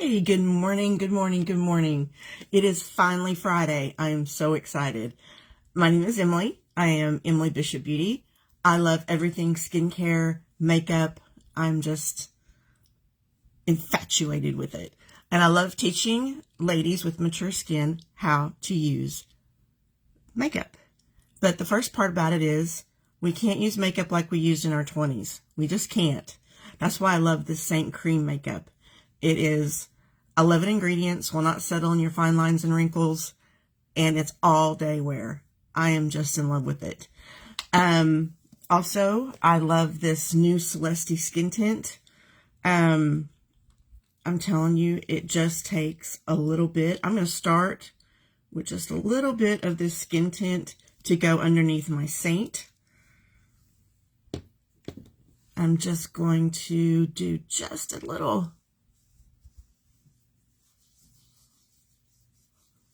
Hey, good morning, good morning, good morning. It is finally Friday. I am so excited. My name is Emily. I am Emily Bishop Beauty. I love everything skincare, makeup. I'm just infatuated with it. And I love teaching ladies with mature skin how to use makeup. But the first part about it is we can't use makeup like we used in our 20s. We just can't. That's why I love this Seint cream makeup. It is 11 ingredients, will not settle in your fine lines and wrinkles, and it's all day wear. I am just in love with it. Also, I love this new Celesty skin tint. I'm telling you, it just takes a little bit. I'm going to start with just a little bit of this skin tint to go underneath my Seint. I'm just going to do just a little.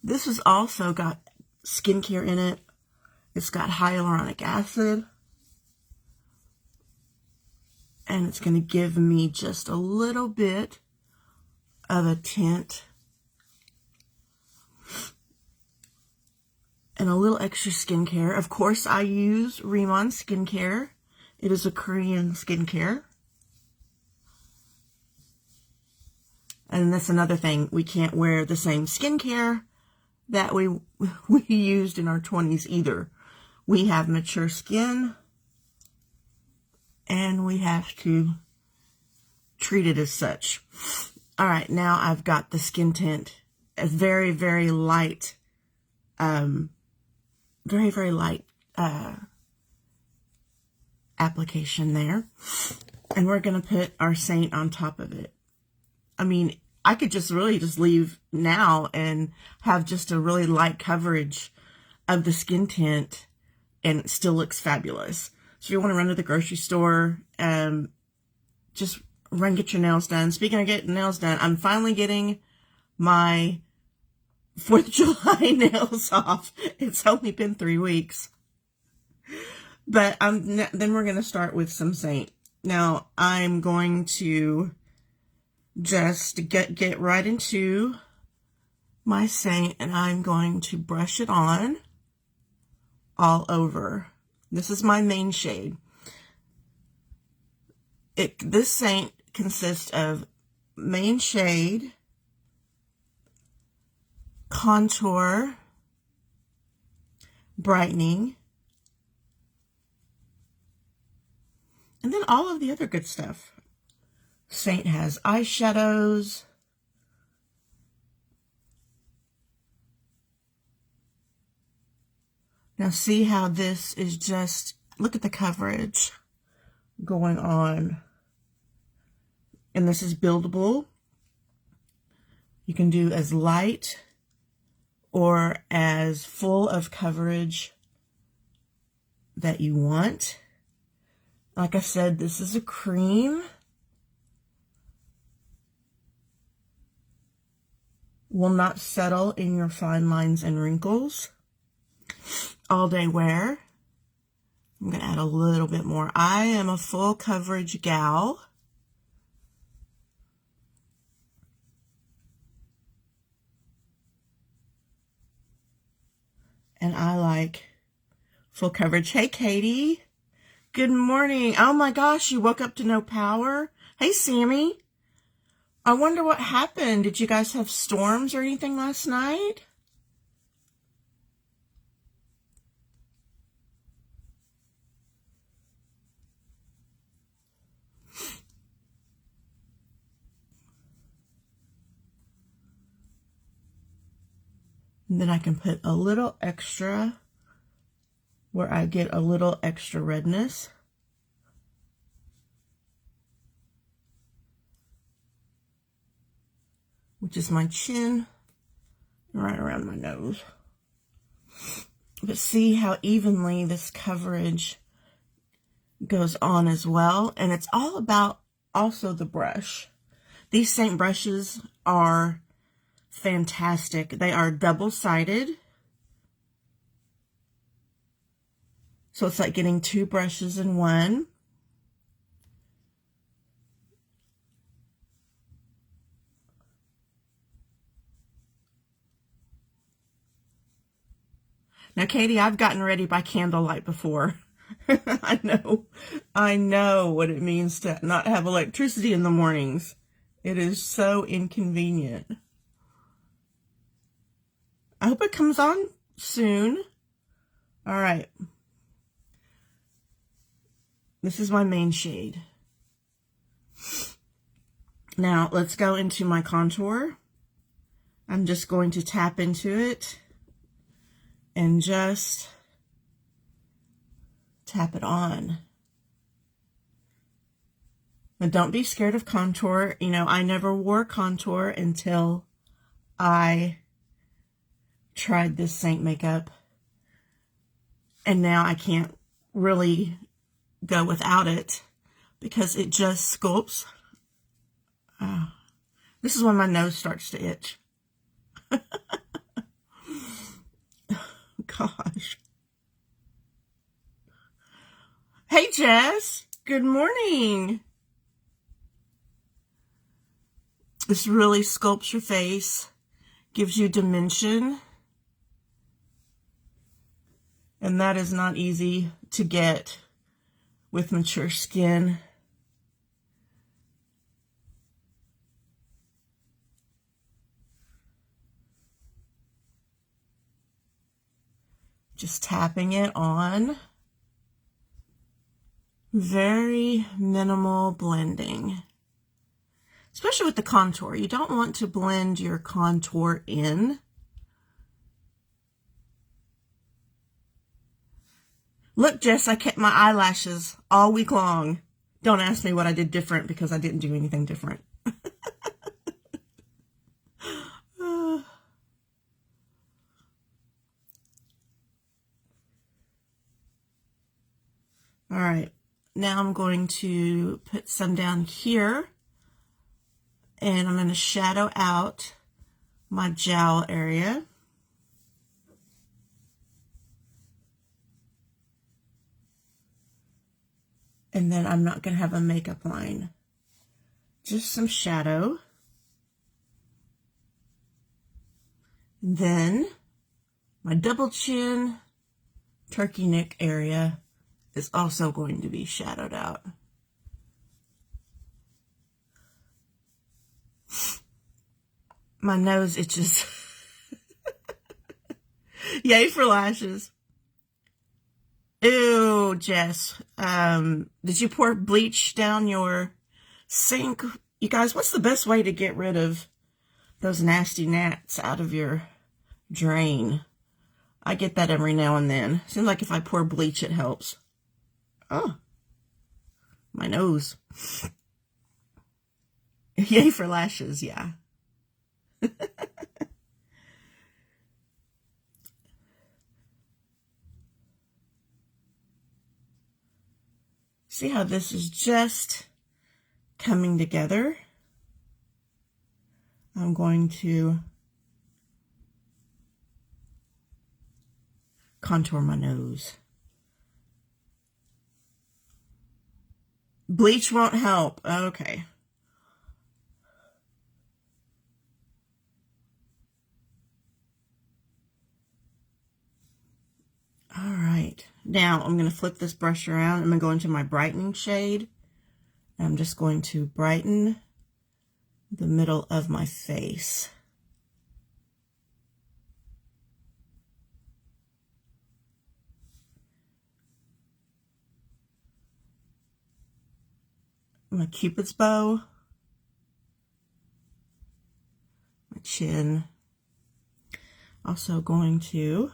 This has also got skincare in it. It's got hyaluronic acid. And it's going to give me just a little bit of a tint. And a little extra skincare. Of course, I use Riman skincare. It is a Korean skincare. And that's another thing. We can't wear the same skincare that we used in our 20s either. We have mature skin, and we have to treat it as such. All right, now I've got the skin tint, a very, very light, very light application there. And we're going to put our Seint on top of it. I mean, I could just really just leave now and have just a really light coverage of the skin tint, and it still looks fabulous. So if you want to run to the grocery store, just run get your nails done. Speaking of getting nails done, I'm finally getting my 4th of July nails off. It's only been 3 weeks. But then we're going to start with some Seint. Now, I'm going to just get right into my Seint, and I'm going to brush it on all over. This is my main shade. This Seint consists of main shade, contour, brightening, and then all of the other good stuff. Seint has eyeshadows. Now see how this is just, look at the coverage going on. And this is buildable. You can do as light or as full of coverage that you want. Like I said, this is a cream. Will not settle in your fine lines and wrinkles. All day wear. I'm going to add a little bit more. I am a full coverage gal. And I like full coverage. Hey, Katie. Good morning. Oh my gosh, you woke up to no power? Hey, Sammy. I wonder what happened. Did you guys have storms or anything last night? And then I can put a little extra where I get a little extra redness. Which is my chin, right around my nose. But see how evenly this coverage goes on as well. And it's all about also the brush. These Seint brushes are fantastic. They are double-sided. So it's like getting 2 brushes in one. Now, Katie, I've gotten ready by candlelight before. I know what it means to not have electricity in the mornings. It is so inconvenient. I hope it comes on soon. All right. This is my main shade. Now, let's go into my contour. I'm just going to tap into it and just tap it on. But don't be scared of contour. You know, I never wore contour until I tried this Seint makeup. And now I can't really go without it because it just sculpts. This is when my nose starts to itch. Gosh. Hey, Jess. Good morning. This really sculpts your face, gives you dimension. And that is not easy to get with mature skin. Just tapping it on. Very minimal blending. Especially with the contour. You don't want to blend your contour in. Look, Jess, I kept my eyelashes all week long. Don't ask me what I did different because I didn't do anything different. All right, now I'm going to put some down here and I'm going to shadow out my jowl area. And then I'm not going to have a makeup line, just some shadow. And then my double chin, turkey neck area is also going to be shadowed out. My nose itches. Yay for lashes. Ew, Jess. Did you pour bleach down your sink? You guys, what's the best way to get rid of those nasty gnats out of your drain? I get that every now and then. Seems like if I pour bleach, it helps. Oh, my nose. Yay for lashes, yeah. See how this is just coming together? I'm going to contour my nose. Bleach won't help. Okay. All right. Now I'm going to flip this brush around. I'm going to go into my brightening shade. I'm just going to brighten the middle of my face. My Cupid's bow, my chin. Also going to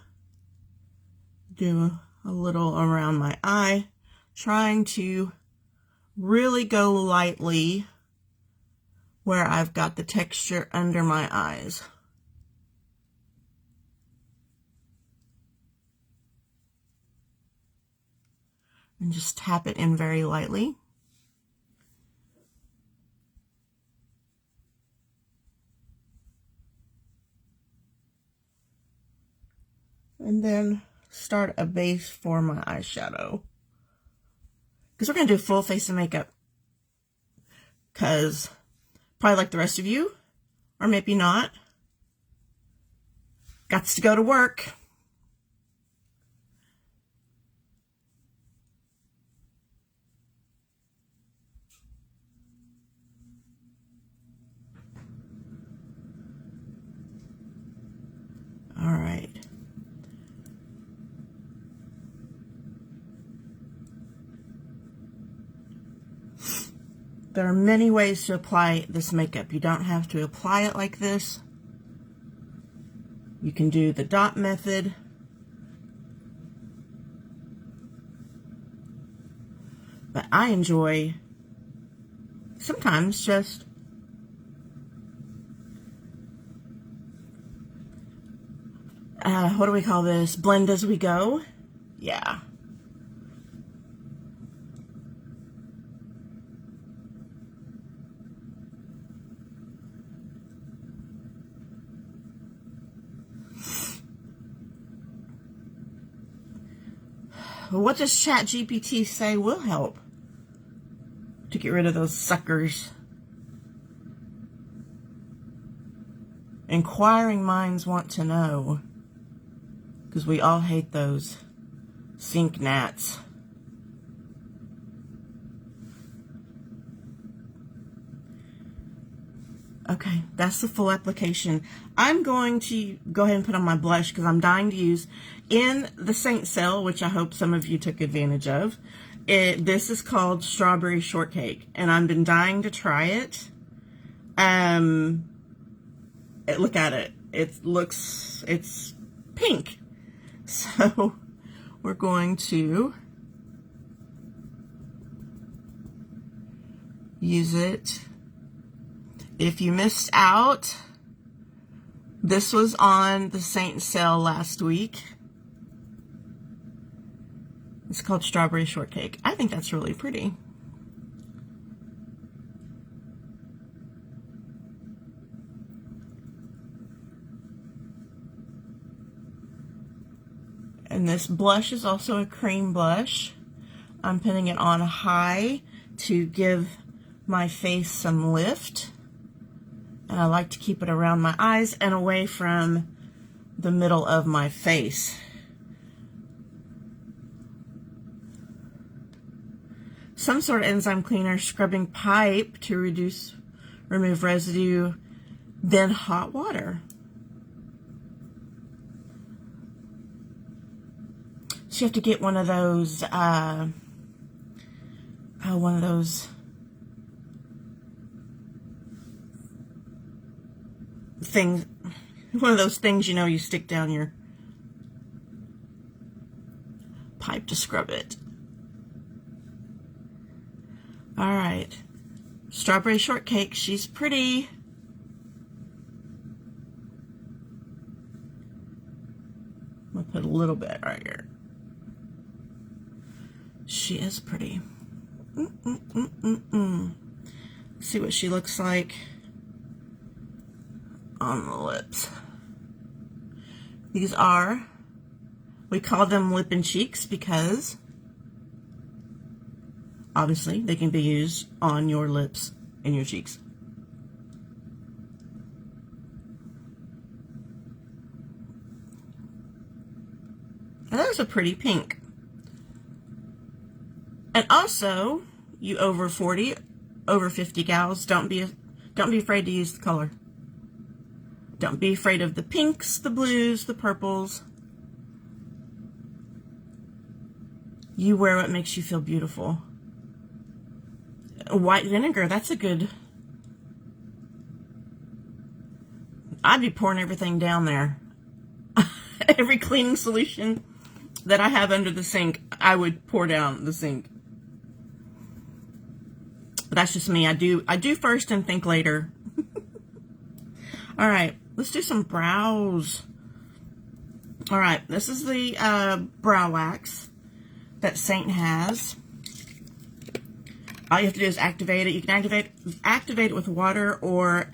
do a little around my eye, trying to really go lightly where I've got the texture under my eyes. And just tap it in very lightly. And then start a base for my eyeshadow. Because we're going to do full face of makeup. Because probably like the rest of you, or maybe not, gots to go to work. There are many ways to apply this makeup. You don't have to apply it like this. You can do the dot method. But I enjoy sometimes just what do we call this? Blend as we go? Yeah. What does ChatGPT say will help to get rid of those suckers? Inquiring minds want to know, because we all hate those sink gnats. Okay, that's the full application. I'm going to go ahead and put on my blush because I'm dying to use in the Seint sale, which I hope some of you took advantage of. This is called Strawberry Shortcake, and I've been dying to try it. Look at it. It's pink. So we're going to use it. If you missed out, this was on the Seint sale last week. It's called Strawberry Shortcake. I think that's really pretty. And this blush is also a cream blush. I'm putting it on high to give my face some lift. And I like to keep it around my eyes and away from the middle of my face. Some sort of enzyme cleaner, scrubbing pipe to remove residue, then hot water. So you have to get one of those things, you know, you stick down your pipe to scrub it. All right, Strawberry Shortcake, she's pretty. I'm gonna put a little bit right here. She is pretty. See what she looks like on the lips. These are, we call them lip and cheeks because obviously they can be used on your lips and your cheeks. And that's a pretty pink. And also, you over 40, over 50 gals, don't be afraid to use the color. Don't be afraid of the pinks, the blues, the purples. You wear what makes you feel beautiful. White vinegar, that's a good... I'd be pouring everything down there. Every cleaning solution that I have under the sink, I would pour down the sink. But that's just me. I do first and think later. All right, let's do some brows. All right, this is the brow wax that Seint has. All you have to do is activate it. You can activate it with water or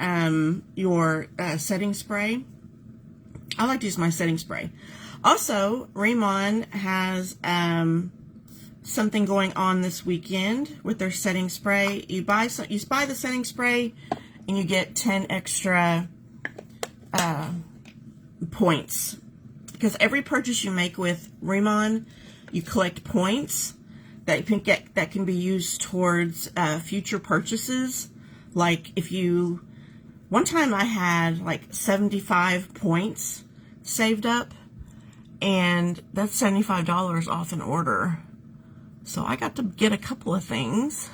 your setting spray. I like to use my setting spray. Also, Riman has something going on this weekend with their setting spray. You buy the setting spray and you get 10 extra points. Because every purchase you make with Riman, you collect points that can be used towards future purchases. Like one time I had like 75 points saved up, and that's $75 off an order. So I got to get a couple of things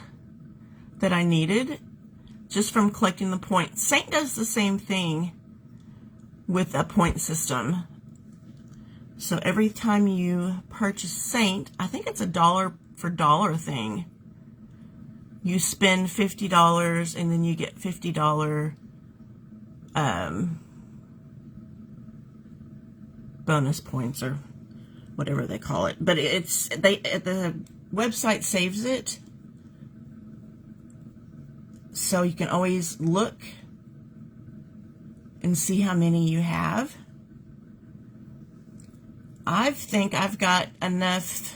that I needed just from collecting the points. Seint does the same thing with a point system. So every time you purchase Seint, I think it's a dollar for dollar thing. You spend $50 and then you get $50 bonus points or whatever they call it. But the website saves it, so you can always look and see how many you have. I think I've got enough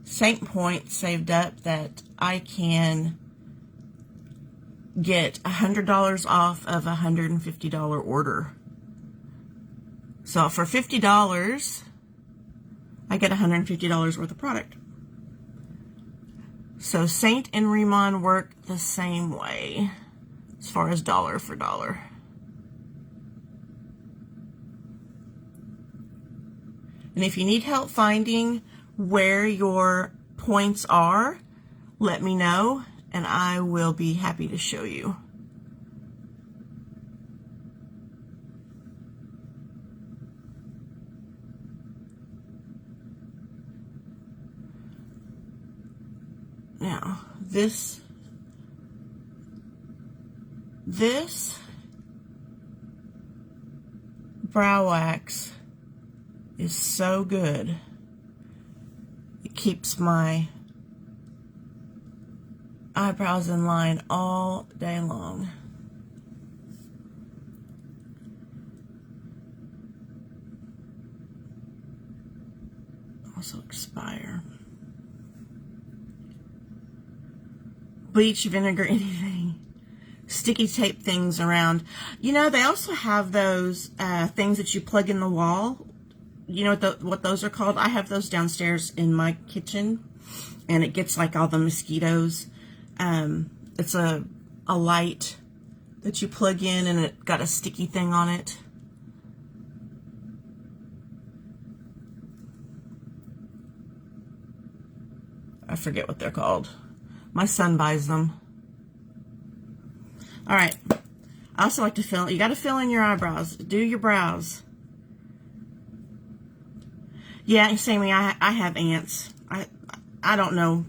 Seint points saved up that I can get $100 off of a $150 order. So for $50, I get $150 worth of product. So Seint and Riman work the same way as far as dollar for dollar. And if you need help finding where your points are, let me know and I will be happy to show you. Now, this brow wax is so good. It keeps my eyebrows in line all day long. Also expire. Bleach, vinegar, anything. Sticky tape things around. You know, they also have those things that you plug in the wall. You know what those are called? I have those downstairs in my kitchen, and it gets like all the mosquitoes. It's a light that you plug in, and it got a sticky thing on it. I forget what they're called. My son buys them. All right. I also like to fill. You got to fill in your eyebrows. Do your brows. Yeah, Sammy, I have ants. I don't know.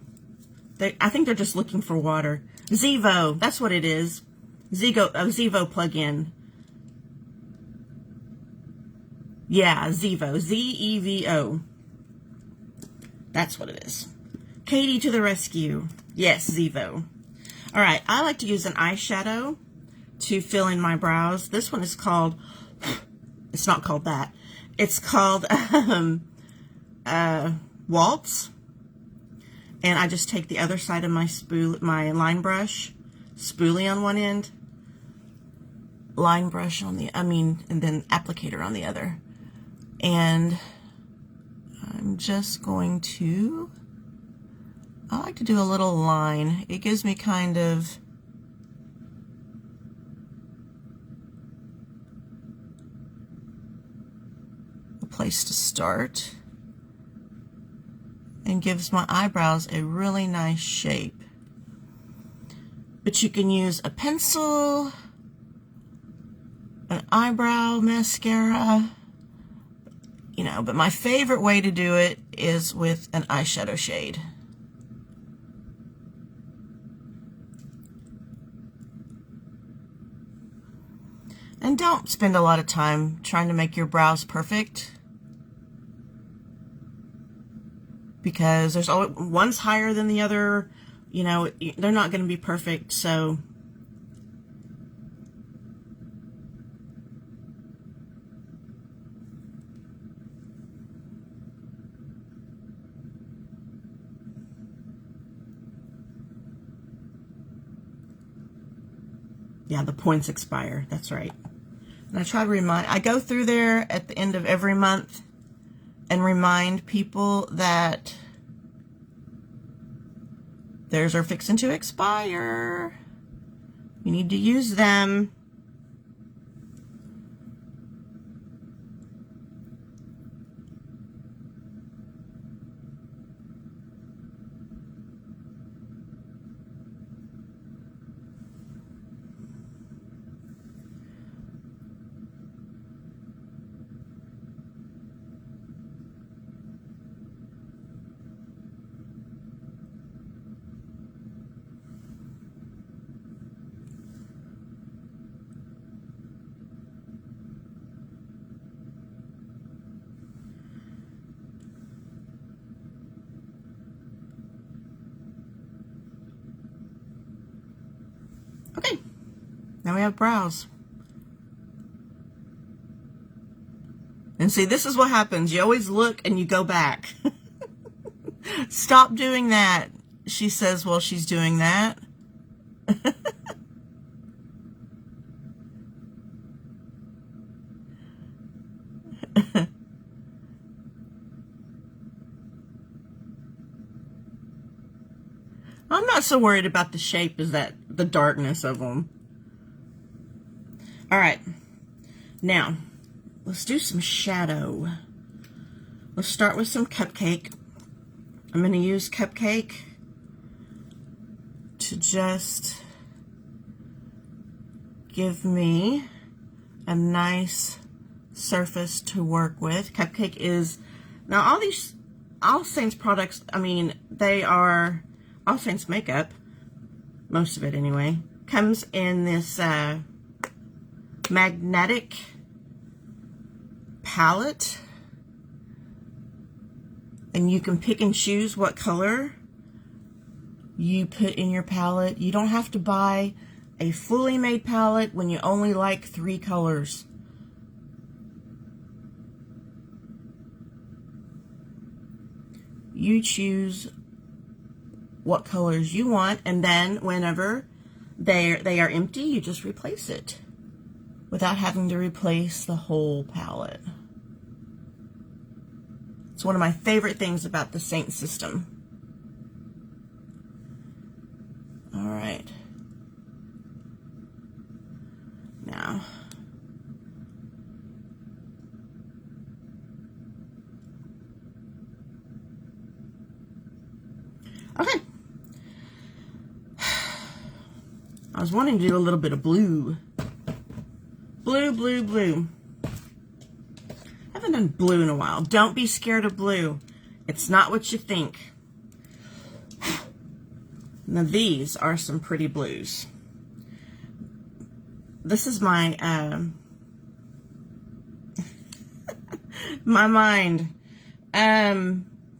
I think they're just looking for water. Zevo, that's what it is. Zevo plug-in. Yeah, Zevo. Z-E-V-O. That's what it is. Katie to the rescue. Yes, Zevo. All right, I like to use an eyeshadow to fill in my brows. This one is called, it's not called that. It's called Waltz. And I just take the other side of my line brush, spoolie on one end, line brush on the, and then applicator on the other. And I'm just going to, I like to do a little line. It gives me kind of a place to start and gives my eyebrows a really nice shape. But you can use a pencil, an eyebrow mascara, you know, but my favorite way to do it is with an eyeshadow shade. And don't spend a lot of time trying to make your brows perfect, because there's always one's higher than the other. You know, they're not going to be perfect. So yeah, the points expire. That's right. And I try to I go through there at the end of every month and remind people that theirs are fixing to expire. You need to use them. Now we have brows. And see, this is what happens. You always look and you go back. Stop doing that. She says while she's doing that. I'm not so worried about the shape as that the darkness of them. All right, now let's do some shadow. Let's start with some Cupcake. I'm going to use Cupcake to just give me a nice surface to work with. Cupcake is, now all Seint's products, I mean, they are, all Seint's makeup, most of it anyway, comes in this magnetic palette, and you can pick and choose what color you put in your palette. You don't have to buy a fully made palette when you only like 3 colors. You choose what colors you want, and then whenever they are empty, you just replace it without having to replace the whole palette. It's one of my favorite things about the Seint system. All right. Now, okay. I was wanting to do a little bit of blue. Blue, blue, blue. I haven't done blue in a while. Don't be scared of blue. It's not what you think. Now these are some pretty blues. This is my my mind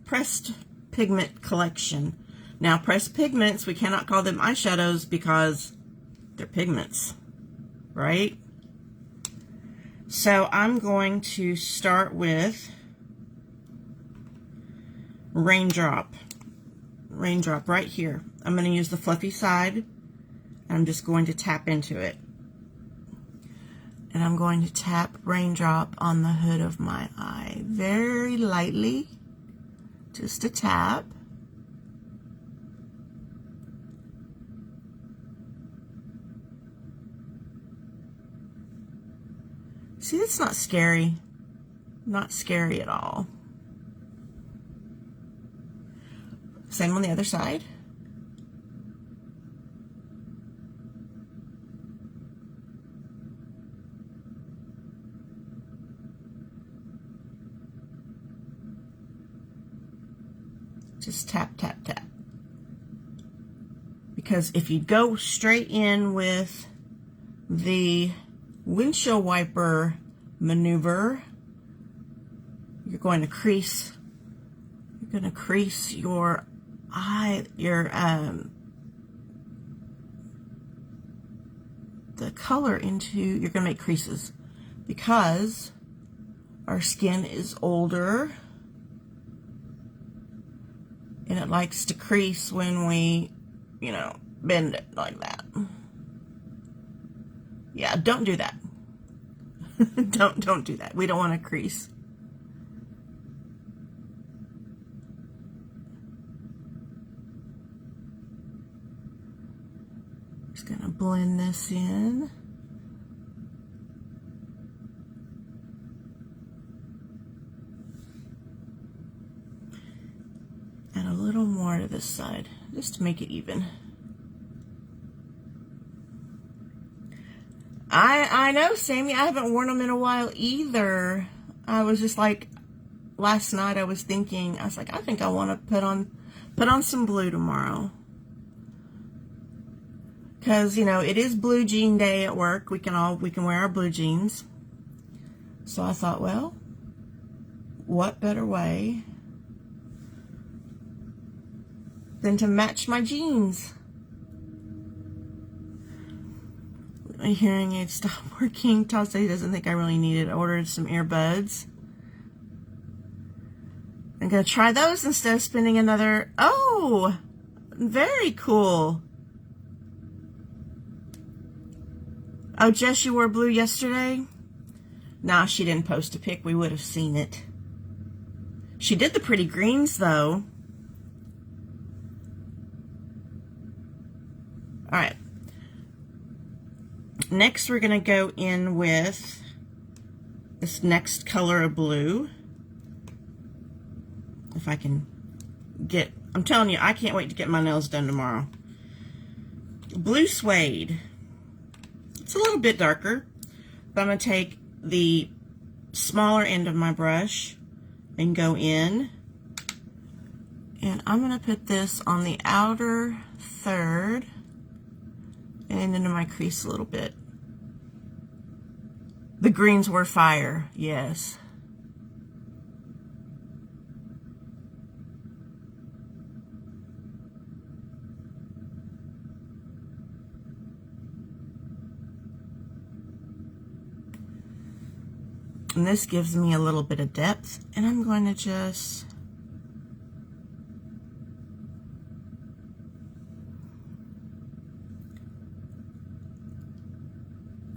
pressed pigment collection. Now pressed pigments, we cannot call them eyeshadows because they're pigments, right? So I'm going to start with Raindrop. Raindrop right here. I'm going to use the fluffy side, and I'm just going to tap into it. And I'm going to tap Raindrop on the hood of my eye very lightly, just a tap. See, it's not scary. Not scary at all. Same on the other side. Just tap, tap, tap. Because if you go straight in with the windshield wiper maneuver, you're going to crease your eye, the color into, you're going to make creases because our skin is older and it likes to crease when we, you know, bend it like that. Yeah, don't do that. Don't do that. We don't want to crease. Just gonna blend this in. And a little more to this side, just to make it even. I know, Sammy, I haven't worn them in a while either. I was just like, last night I was thinking, I was like, I think I want to put on some blue tomorrow. Because, you know, it is blue jean day at work. We can wear our blue jeans. So I thought, well, what better way than to match my jeans? My hearing aid stopped working. Todd said he doesn't think I really need it. I ordered some earbuds. I'm going to try those instead of spending another... Oh! Very cool. Oh, Jess, you wore blue yesterday? Nah, she didn't post a pic. We would have seen it. She did the pretty greens, though. All right. Next, we're going to go in with this next color of blue. If I can get... I'm telling you, I can't wait to get my nails done tomorrow. Blue suede. It's a little bit darker, but I'm going to take the smaller end of my brush and go in. And I'm going to put this on the outer third and into my crease a little bit. The greens were fire, yes. And this gives me a little bit of depth, and I'm going to just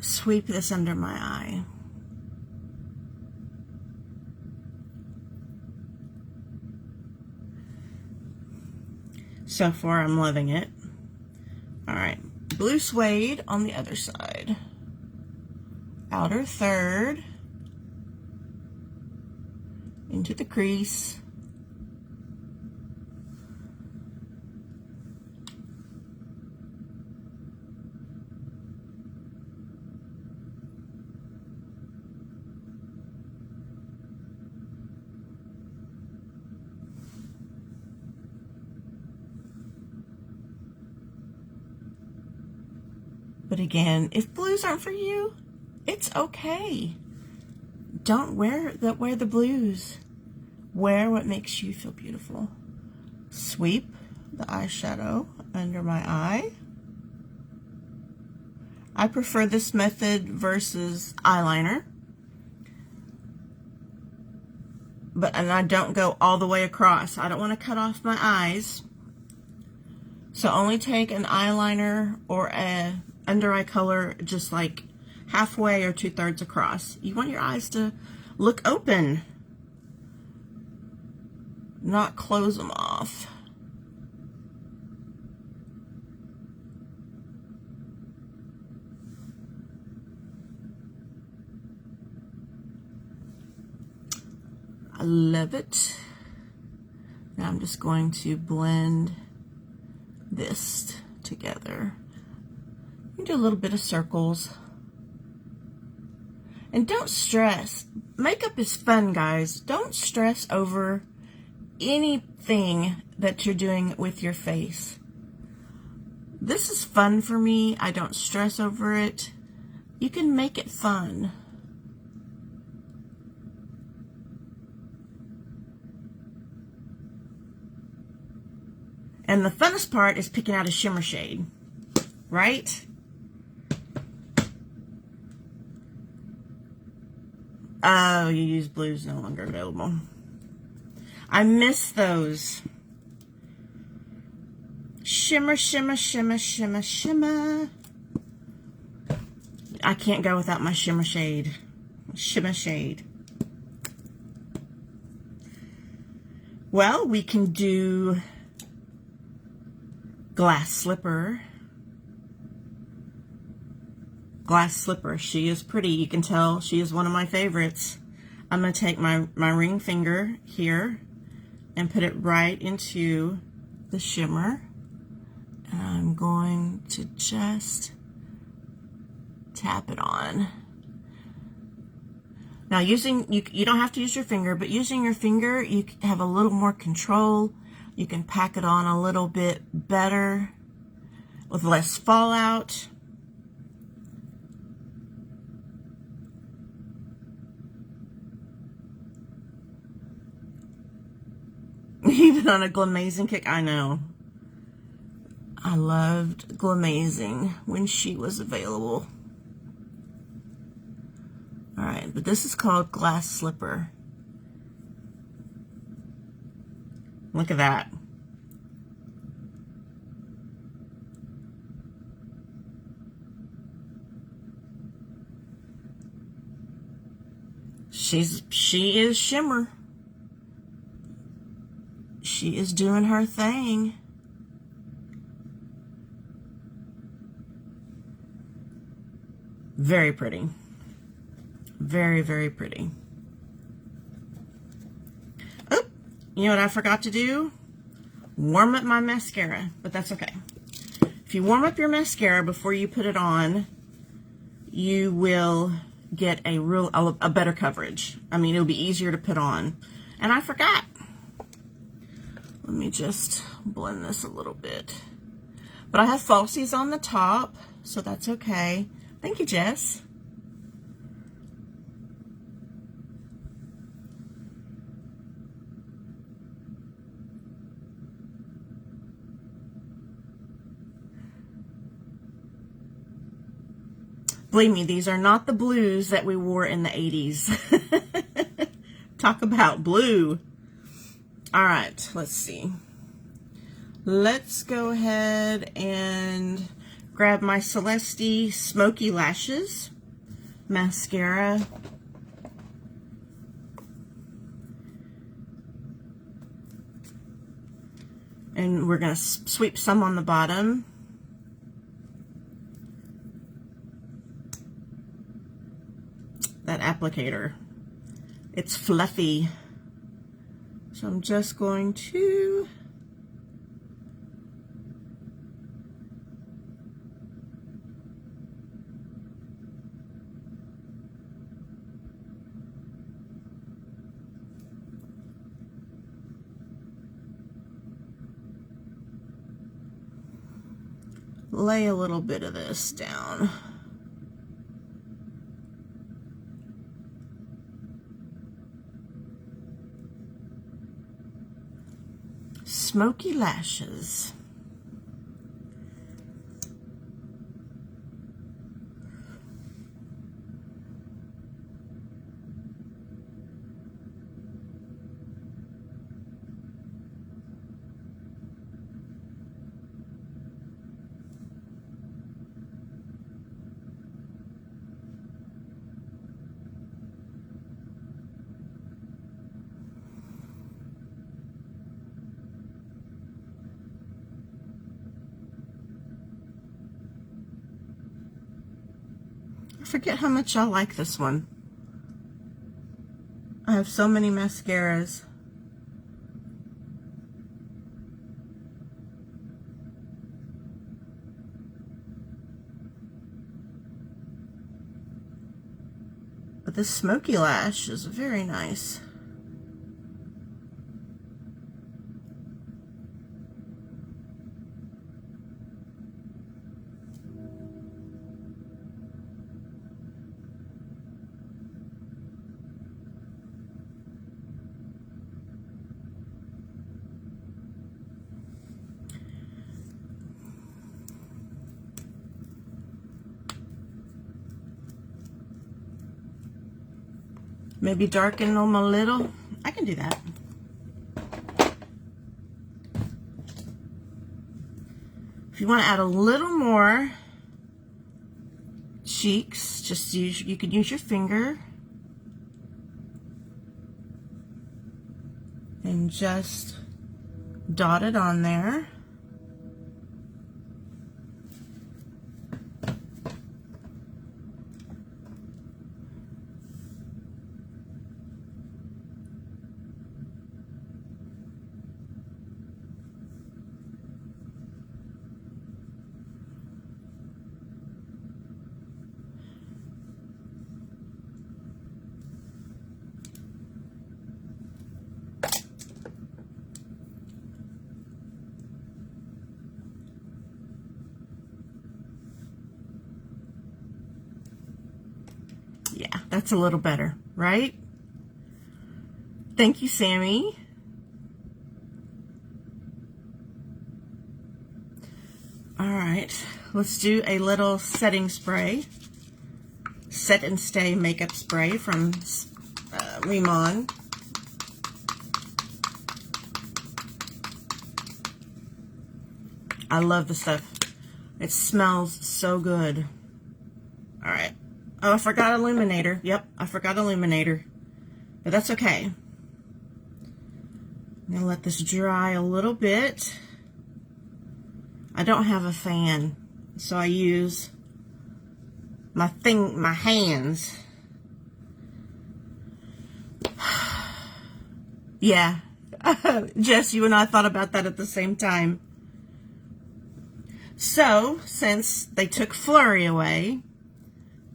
sweep this under my eye. So far, I'm loving it. All right, blue suede on the other side. Outer third. Into the crease. But again, if blues aren't for you, it's okay. Don't wear the blues. Wear what makes you feel beautiful. Sweep the eyeshadow under my eye. I prefer this method versus eyeliner. And I don't go all the way across. I don't want to cut off my eyes. So only take an eyeliner or a under eye color just like halfway or 2/3 across. You want your eyes to look open, not close them off. I love it. Now I'm just going to blend this together. You do a little bit of circles. And don't stress. Makeup is fun, guys. Don't stress over anything that you're doing with your face. This is fun for me. I don't stress over it. You can make it fun. And the funnest part is picking out a shimmer shade, right? Oh, you use blues, no longer available. I miss those. Shimmer, shimmer, shimmer, shimmer, shimmer. I can't go without my shimmer shade. Shimmer shade. Well, we can do glass slipper. Glass slipper. She is pretty. You can tell she is one of my favorites. I'm going to take my ring finger here and put it right into the shimmer. And I'm going to just tap it on. Now you don't have to use your finger, but using your finger, you have a little more control. You can pack it on a little bit better with less fallout. Even on a glamazing kick, I know. I loved glamazing when she was available. All right, but this is called Glass Slipper. Look at that. She is shimmer. She is doing her thing. Very pretty. Very, very pretty. Oh, you know what I forgot to do? Warm up my mascara, but that's okay. If you warm up your mascara before you put it on, you will get a better coverage. I mean, it'll be easier to put on. And I forgot. Let me just blend this a little bit. But I have falsies on the top, so that's okay. Thank you, Jess. Believe me, these are not the blues that we wore in the 80s. Talk about blue. All right, let's see. Let's go ahead and grab my Celesty Smoky Lashes mascara. And we're going to sweep some on the bottom. That applicator, it's fluffy. So I'm just going to lay a little bit of this down. Smoky lashes. I forget how much I like this one. I have so many mascaras. But this smoky lash is very nice. Maybe darken them a little. I can do that. If you want to add a little more cheeks, just use, you could use your finger and just dot it on there. Yeah, that's a little better, right? Thank you, Sammy. All right, let's do a little setting spray. Set and Stay makeup spray from Riman. I love the stuff. It smells so good. All right. Oh, I forgot illuminator. Yep, I forgot illuminator. But that's okay. I'm gonna let this dry a little bit. I don't have a fan, so I use my hands. Yeah. Jess, you and I thought about that at the same time. So, since they took Flurry away,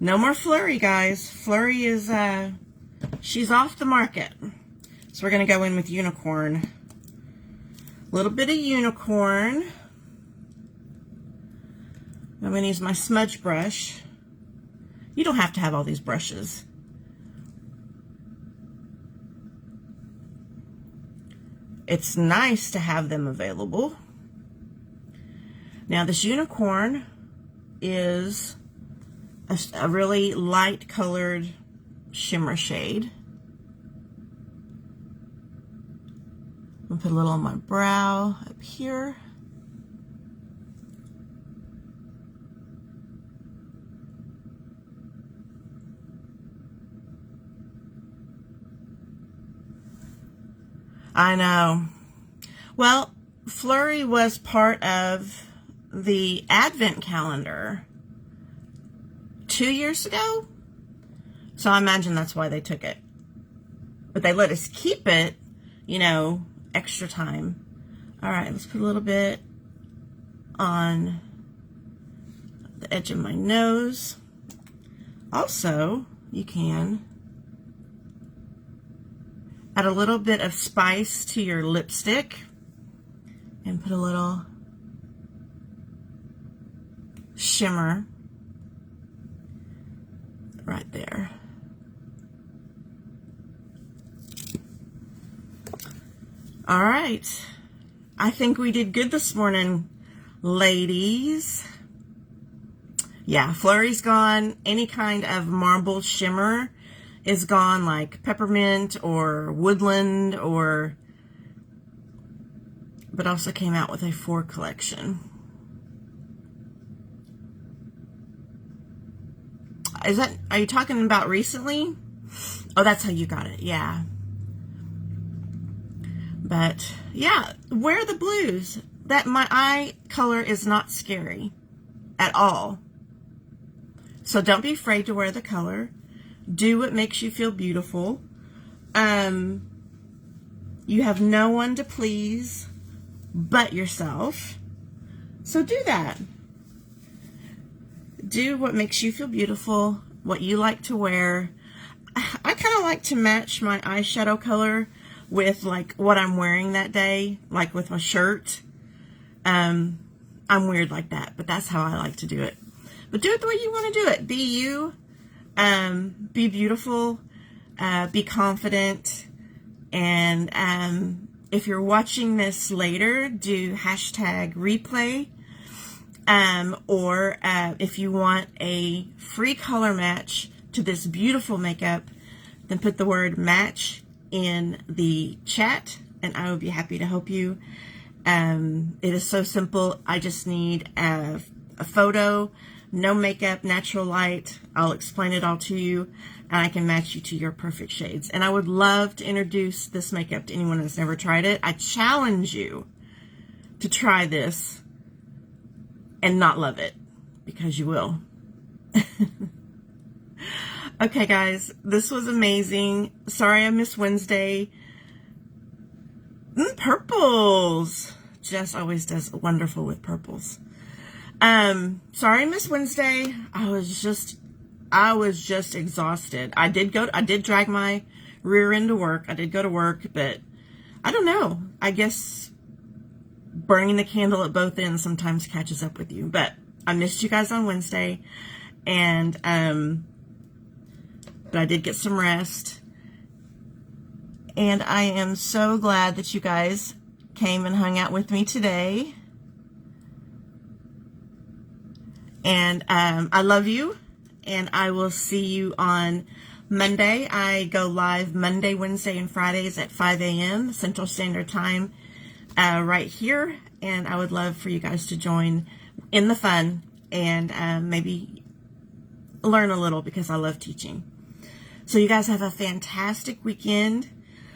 no more Flurry, guys. Flurry is, she's off the market. So we're going to go in with Unicorn. A little bit of Unicorn. I'm going to use my smudge brush. You don't have to have all these brushes. It's nice to have them available. Now this Unicorn is a really light colored shimmer shade. I'm gonna put a little on my brow up here. I know. Well, Flurry was part of the Advent calendar 2 years ago. So I imagine that's why they took it. But they let us keep it, you know, extra time. All right, let's put a little bit on the edge of my nose. Also, you can add a little bit of spice to your lipstick and put a little shimmer right there. All right. I think we did good this morning, ladies. Yeah, Flurry's gone. Any kind of marble shimmer is gone, like peppermint or woodland, or, but also came out with a 4 collection. Is that, are you talking about recently? Oh, that's how you got it. Yeah. But yeah, wear the blues. That my eye color is not scary at all. So don't be afraid to wear the color. Do what makes you feel beautiful. You have no one to please but yourself. So do that. Do what makes you feel beautiful, what you like to wear. I kind of like to match my eyeshadow color with like what I'm wearing that day, like with my shirt. I'm weird like that, but that's how I like to do it. But do it the way you want to do it. Be you. Be beautiful. Be confident. And if you're watching this later, do hashtag replay. Or if you want a free color match to this beautiful makeup, then put the word match in the chat and I will be happy to help you. It is so simple. I just need a photo, no makeup, natural light. I'll explain it all to you and I can match you to your perfect shades. And I would love to introduce this makeup to anyone that's never tried it. I challenge you to try this and not love it, because you will. Okay, guys, this was amazing. Sorry I missed Wednesday. Purples. Jess always does wonderful with purples. Sorry I missed Wednesday. I was just exhausted. I did drag my rear end to work. I did go to work, but I don't know. I guess burning the candle at both ends sometimes catches up with you. But I missed you guys on Wednesday, and but I did get some rest. And I am so glad that you guys came and hung out with me today. And I love you. and I will see you on Monday. I go live Monday, Wednesday, and Fridays at 5 a.m. Central Standard Time right here, and I would love for you guys to join in the fun and maybe learn a little, because I love teaching. So you guys have a fantastic weekend.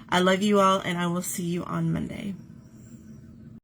I love you all, and I will see you on Monday.